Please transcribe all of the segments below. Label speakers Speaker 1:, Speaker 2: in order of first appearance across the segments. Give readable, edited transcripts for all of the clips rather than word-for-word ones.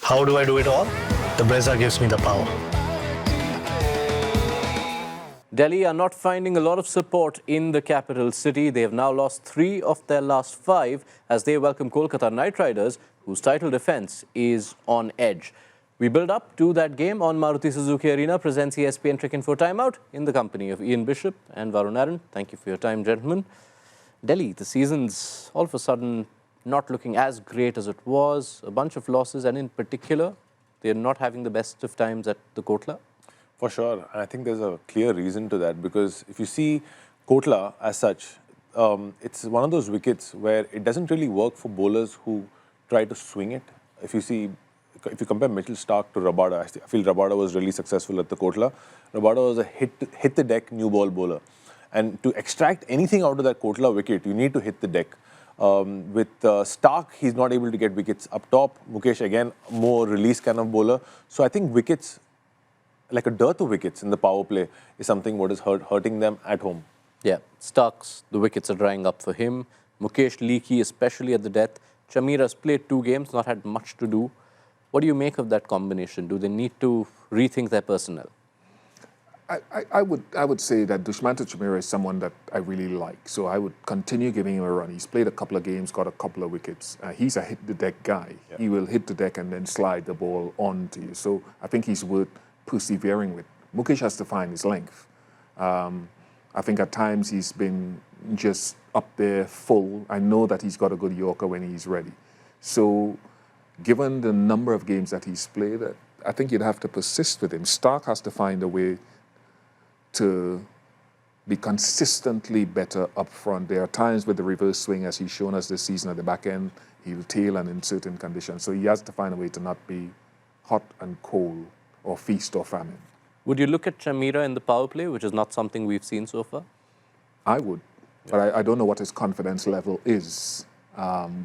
Speaker 1: How do I do it all? The Brezza gives me the power.
Speaker 2: Delhi are not finding a lot of support in the capital city. They have now lost 3 of their last 5 as they welcome Kolkata Knight Riders, whose title defence is on edge. We build up to that game on Maruti Suzuki Arena, presents ESPN Cricinfo Timeout in the company of Ian Bishop and Varun. Thank you for your time, gentlemen. Delhi, the season's all of a sudden not looking as great as it was. A bunch of losses, and in particular, they're not having the best of times at the Kotla.
Speaker 3: For sure. And I think there's a clear reason to that, because if you see Kotla as such, it's one of those wickets where it doesn't really work for bowlers who try to swing it. If you compare Mitchell Starc to Rabada, I feel Rabada was really successful at the Kotla. Rabada was a hit the deck new ball bowler. And to extract anything out of that Kotla wicket, you need to hit the deck. With Starc, he's not able to get wickets up top. Mukesh, again, more release kind of bowler. So I think wickets, like a dearth of wickets in the power play, is something what is hurting them at home.
Speaker 2: Yeah, Starc's, the wickets are drying up for him. Mukesh leaky, especially at the death. Chamira's played 2 games, not had much to do. What do you make of that combination? Do they need to rethink their personnel?
Speaker 4: I would say that Dushmanto Chamira is someone that I really like. So I would continue giving him a run. He's played a couple of games, got a couple of wickets. He's a hit-the-deck guy. Yeah. He will hit the deck and then slide the ball on to you. So I think he's worth persevering with. Mukesh has to find his length. I think at times he's been just up there full. I know that he's got a good Yorker when he's ready. So given the number of games that he's played, I think you'd have to persist with him. Starc has to find a way to be consistently better up front. There are times with the reverse swing, as he's shown us this season at the back end, he'll tail and in certain conditions. So he has to find a way to not be hot and cold or feast or famine.
Speaker 2: Would you look at Chamira in the power play, which is not something we've seen so far?
Speaker 4: I would, but I don't know what his confidence level is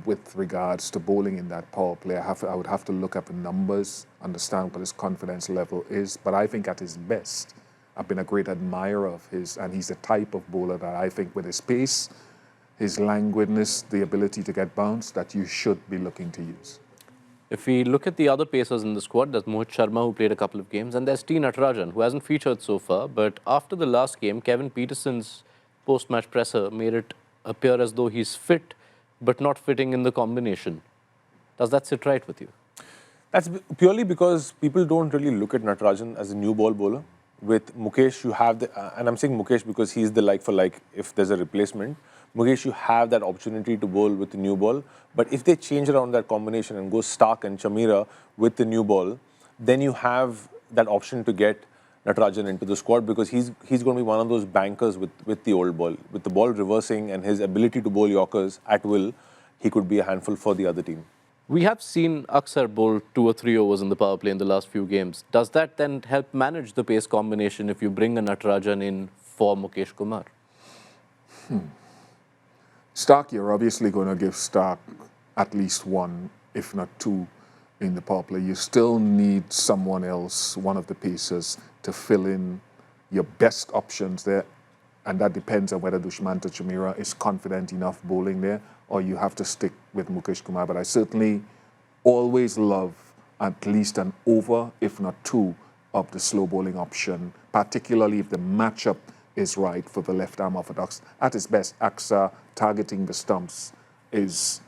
Speaker 4: with regards to bowling in that power play. I would have to look at the numbers, understand what his confidence level is, but I think at his best, I've been a great admirer of his, and he's the type of bowler that I think with his pace, his languidness, the ability to get bounced, that you should be looking to use.
Speaker 2: If we look at the other pacers in the squad, there's Mohit Sharma, who played a couple of games, and there's T. Natarajan, who hasn't featured so far. But after the last game, Kevin Peterson's post-match presser made it appear as though he's fit, but not fitting in the combination. Does that sit right with you?
Speaker 3: That's purely because people don't really look at Natarajan as a new ball bowler. With Mukesh, you have and I'm saying Mukesh because he's the like for like if there's a replacement. Mukesh, you have that opportunity to bowl with the new ball. But if they change around that combination and go Starc and Chamira with the new ball, then you have that option to get Natarajan into the squad, because he's going to be one of those bankers with the old ball. With the ball reversing and his ability to bowl Yorkers at will, he could be a handful for the other team.
Speaker 2: We have seen Aksar bowl 2 or 3 overs in the power play in the last few games. Does that then help manage the pace combination if you bring a Natarajan in for Mukesh Kumar?
Speaker 4: Starc, you're obviously going to give Starc at least 1, if not 2, in the power play. You still need someone else, one of the pacers, to fill in your best options there. And that depends on whether Dushmanto Chamira is confident enough bowling there, or you have to stick with Mukesh Kumar. But I certainly always love at least an over, if not 2, of the slow bowling option, particularly if the matchup is right for the left-arm orthodox. At his best, Aksar targeting the stumps is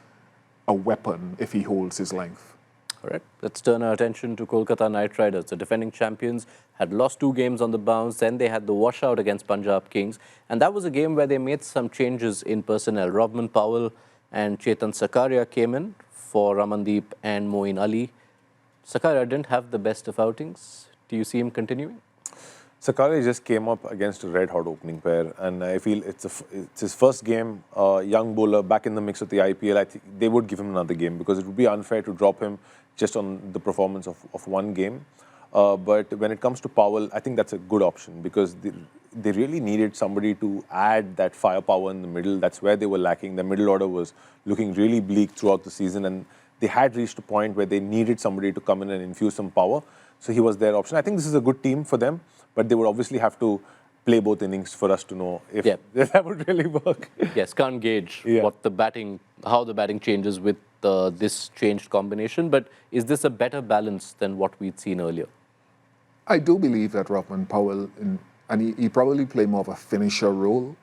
Speaker 4: a weapon if he holds his length.
Speaker 2: All right, let's turn our attention to Kolkata Knight Riders. The defending champions had lost 2 games on the bounce. Then they had the washout against Punjab Kings. And that was a game where they made some changes in personnel. Robman Powell and Chetan Sakaria came in for Ramandeep and Moeen Ali. Sakaria didn't have the best of outings. Do you see him continuing?
Speaker 3: Sakaria just came up against a red-hot opening pair, and I feel it's his first game, young bowler, back in the mix of the IPL. I think they would give him another game, because it would be unfair to drop him just on the performance of one game. But when it comes to Powell, I think that's a good option, because they really needed somebody to add that firepower in the middle. That's where they were lacking. The middle order was looking really bleak throughout the season, and they had reached a point where they needed somebody to come in and infuse some power. So he was their option. I think this is a good team for them, but they would obviously have to play both innings for us to know if
Speaker 2: Yeah.
Speaker 3: that would really work.
Speaker 2: Yes, can't gauge
Speaker 3: Yeah.
Speaker 2: how the batting changes with this changed combination. But is this a better balance than what we'd seen earlier?
Speaker 4: I do believe that Rothman Powell, and he probably play more of a finisher role,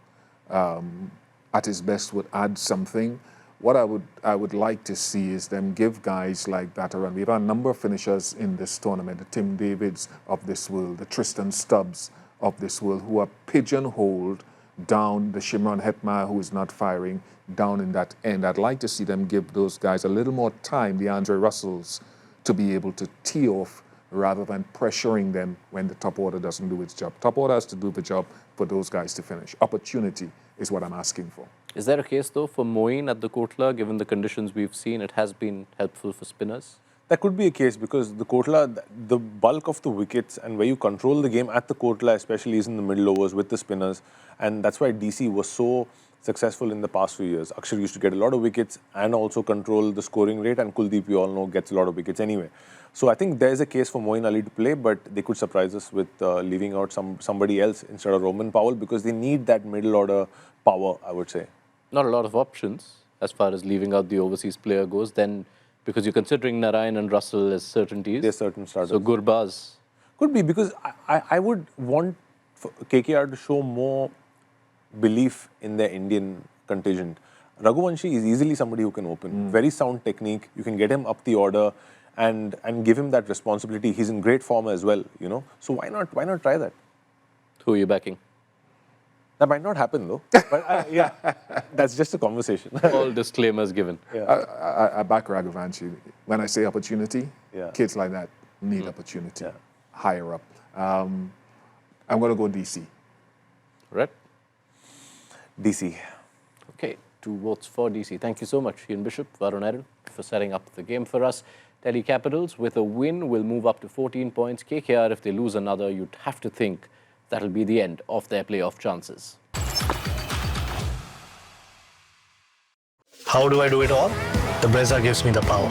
Speaker 4: at his best would add something. What I would like to see is them give guys like that a run. We've had a number of finishers in this tournament, the Tim Davids of this world, the Tristan Stubbs of this world, who are pigeonholed down, the Shimron Hetmar, who is not firing, down in that end. I'd like to see them give those guys a little more time, the Andre Russells, to be able to tee off rather than pressuring them when the top order doesn't do its job. Top order has to do the job for those guys to finish. Opportunity is what I'm asking for.
Speaker 2: Is there a case, though, for Moeen at the Kotla, given the conditions we've seen? It has been helpful for spinners.
Speaker 3: That could be a case because the Kotla, the bulk of the wickets and where you control the game at the Kotla especially is in the middle overs with the spinners. And that's why DC was so successful in the past few years. Akshar used to get a lot of wickets and also control the scoring rate, and Kuldeep, we all know, gets a lot of wickets anyway. So I think there's a case for Moeen Ali to play, but they could surprise us with leaving out somebody else instead of Roman Powell because they need that middle order power, I would say.
Speaker 2: Not a lot of options as far as leaving out the overseas player goes. Then, because you're considering Narayan and Russell as certainties.
Speaker 3: They're certain starters.
Speaker 2: So Gurbaz.
Speaker 3: Could be, because I would want KKR to show more belief in their Indian contingent. Raghuvanshi is easily somebody who can open. Very sound technique. You can get him up the order and give him that responsibility. He's in great form as well, you know. So why not try that?
Speaker 2: Who are you backing?
Speaker 3: That might not happen though. But yeah, that's just a conversation.
Speaker 2: All disclaimers given.
Speaker 3: Yeah.
Speaker 4: I back Raghuvanshi. When I say opportunity, kids like that need opportunity. Higher up. I'm going to go DC.
Speaker 2: Right?
Speaker 3: DC.
Speaker 2: Okay, 2 votes for DC. Thank you so much, Ian Bishop, Varun Aaron, for setting up the game for us. Delhi Capitals, with a win, will move up to 14 points. KKR, if they lose another, you'd have to think that'll be the end of their playoff chances.
Speaker 1: How do I do it all? The Brezza gives me the power.